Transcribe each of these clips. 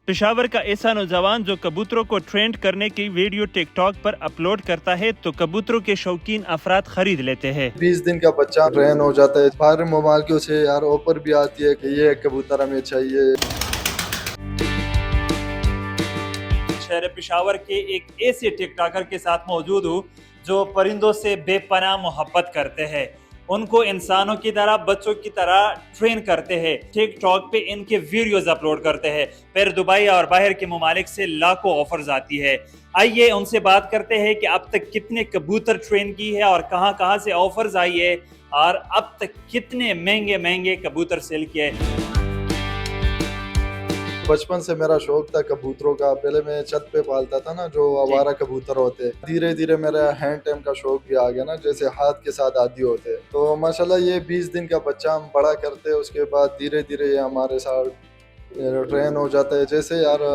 पेशावर का ऐसा नौजवान जो कबूतरों को ट्रेंड करने की वीडियो टिकटॉक पर अपलोड करता है तो कबूतरों के शौकीन अफराद खरीद लेते हैं। 20 दिन का बच्चा ट्रेन हो जाता है। बाहर ममालिकों से यार ऑफर भी आती है कि ये कबूतर हमें चाहिए। शहर पेशावर के एक ऐसे टिकटॉकर के साथ मौजूद हूँ जो परिंदों से बेपनाह मोहब्बत करते हैं, उनको इंसानों की तरह बच्चों की तरह ट्रेन करते हैं, टिकटॉक पे इनके वीडियोस अपलोड करते हैं। फिर दुबई और बाहर के ममालिक से लाखों ऑफर्स आती है। आइए उनसे बात करते हैं कि अब तक कितने कबूतर ट्रेन की है और कहां कहां से ऑफर्स आई है और अब तक कितने महंगे महंगे कबूतर सेल किए। बचपन से मेरा शौक था कबूतरों का। पहले मैं छत पे पालता था ना, जो आवारा कबूतर होते। धीरे धीरे मेरा हैंड टाइम का शौक भी आ गया ना, जैसे हाथ के साथ आदी होते। तो माशाल्लाह ये 20 दिन का बच्चा हम बड़ा करते हैं, उसके बाद धीरे धीरे ये हमारे साथ ट्रेन हो जाता है। जैसे यार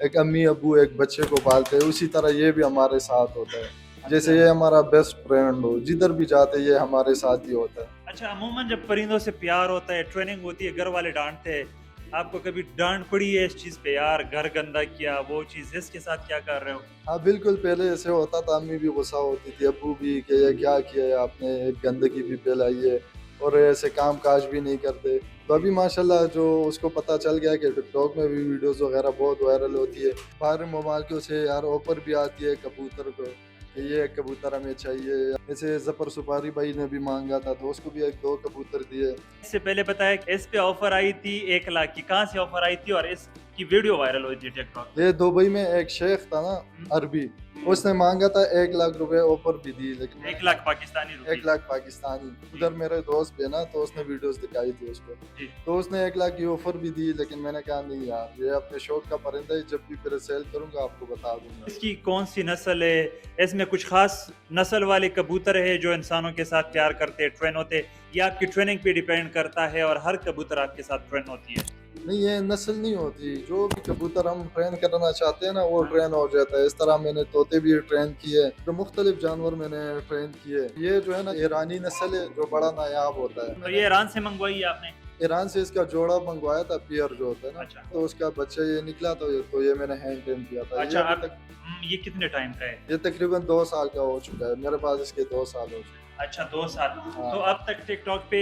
एक अम्मी अबू एक बच्चे को पालते हैं, उसी तरह ये भी हमारे साथ होता है। जैसे ये हमारा बेस्ट फ्रेंड हो, जिधर भी जाते ये हमारे साथ ही होता है। अच्छा, अमूमन जब परिंदों से प्यार होता है, ट्रेनिंग होती है, घर वाले डांटते हैं, आपको कभी डांट पड़ी है इस चीज पे, यार घर गंदा किया वो चीज, इसके साथ क्या कर रहे हो? हाँ बिल्कुल, पहले ऐसे होता था। अम्मी भी गुस्सा होती थी, अब्बू भी, कि ये क्या किया है आपने, एक गंदगी भी फैलाई है और ऐसे काम काज भी नहीं करते। तो अभी माशाल्लाह जो उसको पता चल गया कि टिकटॉक में भी वीडियोस वगैरह बहुत वायरल होती है। बाहर ममालिकों से यार ऑफर भी आती है कबूतर को कि ये कबूतर हमें चाहिए। जैसे जफर सुपारी भाई ने भी मांगा था तो उसको भी 1-2 कबूतर दिए। इससे पहले बताया कि इस पे ऑफर आई थी 1 लाख की, कहाँ से ऑफर आई थी और इसकी वीडियो वायरल हुई थी टिकटॉक? ये दुबई में एक शेख था ना अरबी, उसने मांगा था 1 लाख रुपए, ऑफर भी दी, लेकिन 1 लाख पाकिस्तानी 1 रुपए। लाख पाकिस्तानी। उधर मेरे दोस्त भी है ना, तो उसने वीडियोस दिखाई थी उसको, जी। तो उसने 1 लाख की ऑफर भी दी। लेकिन मैंने कहा नहीं यार, ये अपने शौक का परिंदा है, जब भी फिर सेल करूंगा आपको बता दूंगा। इसकी कौन सी नस्ल है? इसमें कुछ खास नस्ल वाले कबूतर है जो इंसानों के साथ प्यार करते, ट्रेन होते, या आपकी ट्रेनिंग पे डिपेंड करता है और हर कबूतर आपके साथ ट्रेन होती है? नहीं, ये नस्ल नहीं होती। जो भी कबूतर हम ट्रेन करना चाहते हैं ना, वो ट्रेन हो जाता है। इस तरह मैंने तोते भी ट्रेन किए, तो मुख्तलिफ जानवर मैंने ट्रेन किए। ये जो है ना ईरानी नस्ल है, जो बड़ा नायाब होता है। तो ये ईरान से मंगवाई है आपने? ईरान से इसका जोड़ा मंगवाया था, पियर जो होता है ना। अच्छा। तो उसका बच्चा ये निकला, तो ये मैंने हैंड ट्रेन किया था। अच्छा, ये अभी आप तक ये कितने टाइम का है? ये तकरीबन 2 साल का हो चुका है। मेरे पास इसके 2 साल हो चुके हैं। अच्छा, 2 साल। हाँ। तो अब तक टिकटॉक पे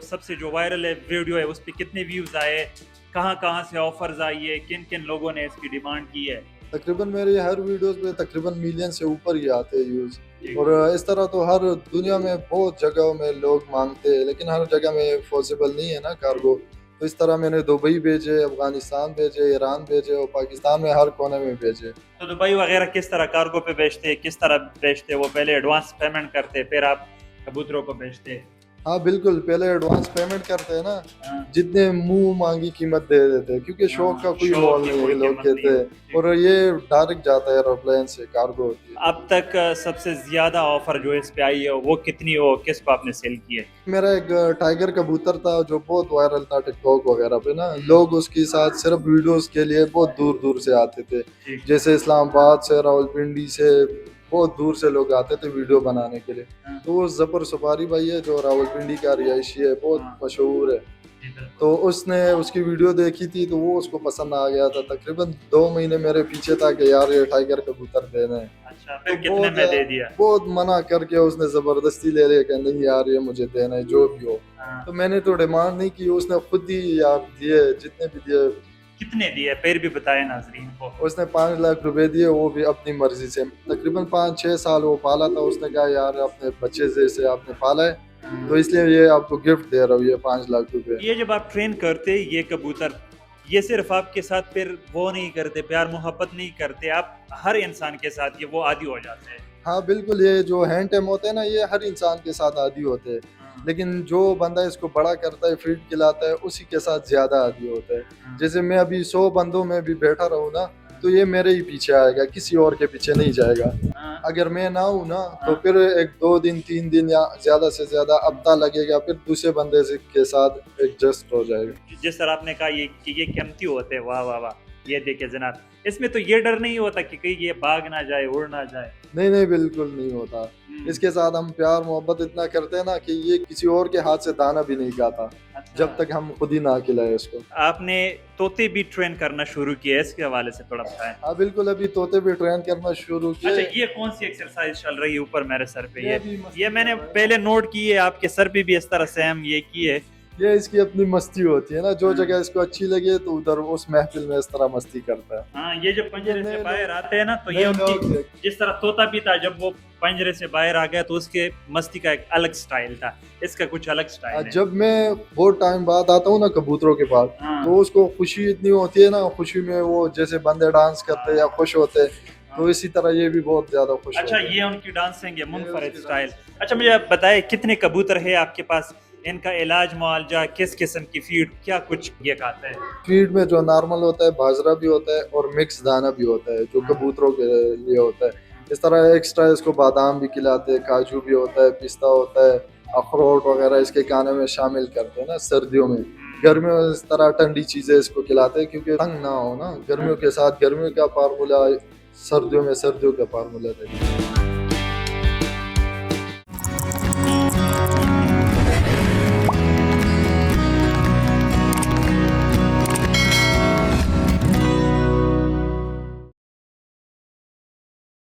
सबसे जो वायरल है वीडियो है, उस पे कितने व्यूज आए, कहाँ कहाँ से ऑफर्स आई है, किन किन लोगों ने इसकी डिमांड की है? तकरीबन मेरी हर वीडियोस पे तकरीबन मिलियन से ऊपर ही आते हैं व्यूज। जी। और इस तरह तो हर दुनिया में बहुत जगहों में लोग मांगते हैं, लेकिन हर जगह में पॉसिबल नहीं है ना कार्गो। तो इस तरह मैंने दुबई भेजे, अफगानिस्तान भेजे, ईरान भेजे और पाकिस्तान में हर कोने में भेजे। तो दुबई वगैरह किस तरह कार्गो पे बेचते, किस तरह बेचते? वो पहले एडवांस पेमेंट करते फिर आप कबूतरों को बेचते? हाँ बिल्कुल, पहले एडवांस पेमेंट करते हैं ना, हाँ। जितने मुंह मांगी कीमत दे देते हैं, क्योंकि शौक का कोई शौक मोल की नहीं कोई है, लोग कीमत कहते नहीं हैं। है। और ये डायरेक्ट जाता है एरोप्लेन से, कार्गो होती है। अब तक सबसे ज्यादा ऑफर जो इस पे आई है वो कितनी हो, किसको आपने सेल की है? मेरा एक टाइगर कबूतर था जो बहुत वायरल था टिकटॉक वगैरह पे ना। लोग उसके साथ सिर्फ वीडियोस के लिए बहुत दूर दूर से आते थे। ठीक। जैसे इस्लामाबाद से, रावलपिंडी से, बहुत दूर से लोग आते थे वीडियो बनाने के लिए। हाँ। तो वो जफर सुपारी भाई है, जो रावलपिंडी का रिहायशी है, बहुत हाँ। मशहूर है। जी, बिल्कुल। तो उसने उसकी वीडियो देखी थी, तो वो उसको पसंद आ गया था। तकरीबन 2 महीने मेरे पीछे था कि यार ये टाइगर कबूतर देना है। अच्छा, फिर तो कितने में दे दिया? बहुत मना करके उसने जबरदस्ती ले लिया कि नहीं यार ये मुझे देना है, जो भी हो। हाँ। तो मैंने तो डिमांड नहीं की, उसने खुद ही यार दिए, जितने भी दिए। कितने दिए फिर भी बताए नाजरीन को? उसने 5 लाख रुपए दिए, वो भी अपनी मर्जी से। तकरीबन 5-6 साल वो पाला था। उसने कहा यार अपने बच्चे जैसे आपने पाला है, तो इसलिए ये आपको गिफ्ट दे रहा हूँ, ये 5 लाख रुपए। ये जब आप ट्रेन करते ये कबूतर, ये सिर्फ आपके साथ फिर वो नहीं करते, प्यार मोहब्बत नहीं करते, आप हर इंसान के साथ ये वो आदी हो जाते हैं? हाँ बिल्कुल, ये जो हैंड टाइम होते हैं ना, ये हर इंसान के साथ आदी होते हैं। लेकिन जो बंदा इसको बड़ा करता है, फीड खिलाता है, उसी के साथ ज्यादा आदी होता है। जैसे मैं अभी 100 बंदों में भी बैठा रहूँ ना, तो ये मेरे ही पीछे आएगा, किसी और के पीछे नहीं जाएगा। हाँ। अगर मैं ना हूँ ना, तो फिर 1-2 दिन 3 दिन या ज्यादा से ज्यादा हफ्ता लगेगा, फिर दूसरे बंदे के साथ एडजस्ट हो जाएगा। जिस तरह आपने कहा ये कि ये कीमती होते हैं, वाह वाह वाह, ये देखे जनाब, इसमें तो ये डर नहीं होता कि कहीं ये भाग ना जाए, उड़ ना जाए? नहीं नहीं, बिल्कुल नहीं होता। اس کے ساتھ ہم پیار محبت اتنا کرتے ہیں نا کہ یہ کسی اور کے ہاتھ سے دانا بھی نہیں کھاتا جب تک ہم خود ہی نہ کھلائے اس کو. آپ نے طوطے بھی ٹرین کرنا شروع کیا ہے, اس کے حوالے سے تھوڑا بتائیں. ہاں بالکل, ابھی طوطے بھی ٹرین کرنا شروع کیے. اچھا, یہ کون سی ایکسرسائز چل رہی ہے اوپر میرے سر پہ؟ بھی یہ میں نے پہلے نوٹ کی ہے, آپ کے سر پہ بھی اس طرح سیم یہ کی ہے. یہ اس کی اپنی مستی ہوتی ہے نا, جو جگہ اس کو اچھی لگے تو ادھر اس محفل میں اس طرح مستی کرتا ہے. ہاں, یہ جو پنجرے سے باہر آتے ہیں نا تو یہ ان کی, جس طرح طوطا بھی تھا جب وہ پنجرے سے باہر آ گیا تو اس کے مستی کا ایک الگ سٹائل تھا, اس کا کچھ الگ سٹائل ہے. جب میں بہت ٹائم بعد آتا ہوں نا کبوتروں کے پاس تو اس کو خوشی اتنی ہوتی ہے نا, خوشی میں وہ جیسے بندے ڈانس کرتے یا خوش ہوتے, تو اسی طرح یہ بھی بہت زیادہ خوش ہوتے. اچھا, یہ ان کی ڈانسنگ ہے, منفرد سٹائل. اچھا, مجھے بتائیں کتنے کبوتر ہے آپ کے پاس, ان کا علاج معالجہ, کس قسم کی فیڈ, کیا کچھ یہ کھاتے ہیں؟ فیڈ میں جو نارمل ہوتا ہے باجرہ بھی ہوتا ہے اور مکس دانہ بھی ہوتا ہے جو کبوتروں کے لیے ہوتا ہے. اس طرح ایکسٹرا اس کو بادام بھی کھلاتے ہیں, کاجو بھی ہوتا ہے, پستہ ہوتا ہے, اخروٹ وغیرہ اس کے کھانے میں شامل کرتے ہیں نا سردیوں میں. گرمیوں میں اس طرح ٹھنڈی چیزیں اس کو کھلاتے ہیں کیونکہ تنگ نہ ہو نا, گرمیوں کے ساتھ گرمیوں کا فارمولہ, سردیوں میں سردیوں کا فارمولہ رہتا ہے.